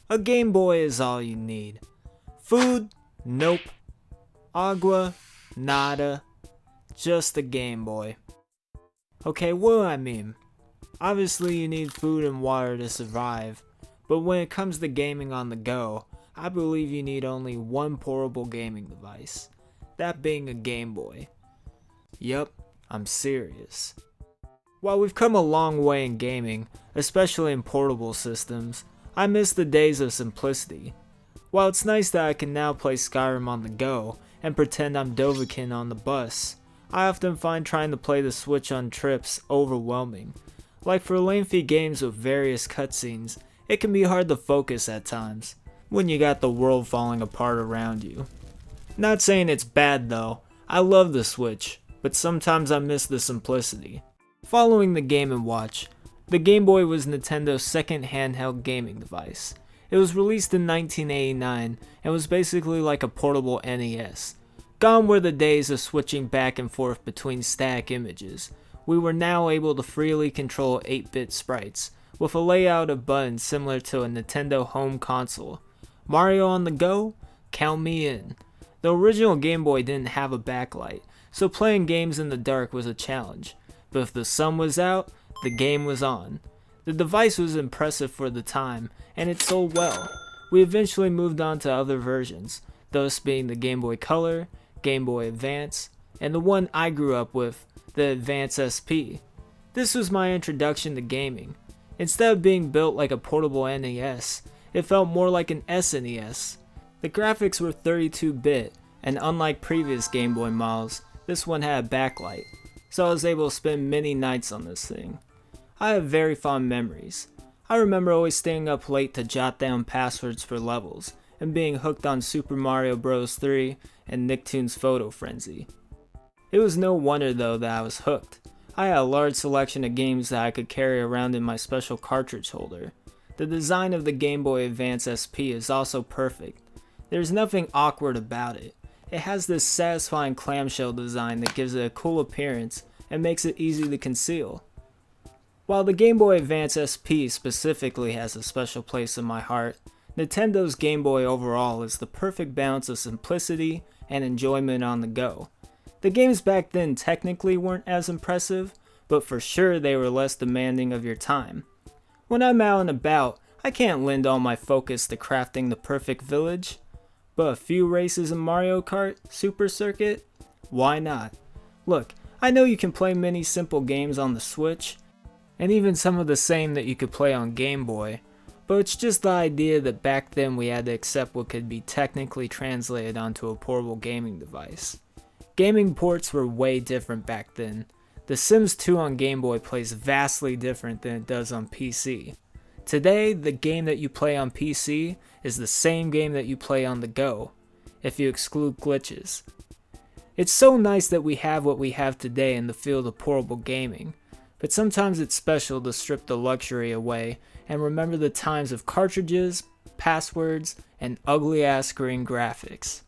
A Game Boy is all you need. Food? Nope. Agua? Nada. Just a Game Boy. Okay, what do I mean? Obviously you need food and water to survive, but when it comes to gaming on the go, I believe you need only one portable gaming device. That being a Game Boy. Yup, I'm serious. While we've come a long way in gaming, especially in portable systems, I miss the days of simplicity. While it's nice that I can now play Skyrim on the go and pretend I'm Dovahkiin on the bus, I often find trying to play the Switch on trips overwhelming. Like for lengthy games with various cutscenes, it can be hard to focus at times, when you got the world falling apart around you. Not saying it's bad though, I love the Switch, but sometimes I miss the simplicity. Following the Game & Watch, the Game Boy was Nintendo's second handheld gaming device. It was released in 1989 and was basically like a portable NES. Gone were the days of switching back and forth between static images. We were now able to freely control 8-bit sprites, with a layout of buttons similar to a Nintendo home console. Mario on the go? Count me in. The original Game Boy didn't have a backlight, so playing games in the dark was a challenge. But if the sun was out, the game was on. The device was impressive for the time, and it sold well. We eventually moved on to other versions, those being the Game Boy Color, Game Boy Advance, and the one I grew up with, the Advance SP. This was my introduction to gaming. Instead of being built like a portable NES, it felt more like an SNES. The graphics were 32-bit, and unlike previous Game Boy models, this one had a backlight, so I was able to spend many nights on this thing. I have very fond memories. I remember always staying up late to jot down passwords for levels, and being hooked on Super Mario Bros. 3 and Nicktoons Photo Frenzy. It was no wonder though that I was hooked. I had a large selection of games that I could carry around in my special cartridge holder. The design of the Game Boy Advance SP is also perfect. There's nothing awkward about it. It has this satisfying clamshell design that gives it a cool appearance and makes it easy to conceal. While the Game Boy Advance SP specifically has a special place in my heart, Nintendo's Game Boy overall is the perfect balance of simplicity and enjoyment on the go. The games back then technically weren't as impressive, but for sure they were less demanding of your time. When I'm out and about, I can't lend all my focus to crafting the perfect village, but a few races in Mario Kart Super Circuit? Why not? Look, I know you can play many simple games on the Switch, and even some of the same that you could play on Game Boy, but it's just the idea that back then we had to accept what could be technically translated onto a portable gaming device. Gaming ports were way different back then. The Sims 2 on Game Boy plays vastly different than it does on PC. Today, the game that you play on PC is the same game that you play on the go, if you exclude glitches. It's so nice that we have what we have today in the field of portable gaming, but sometimes it's special to strip the luxury away and remember the times of cartridges, passwords, and ugly-ass green graphics.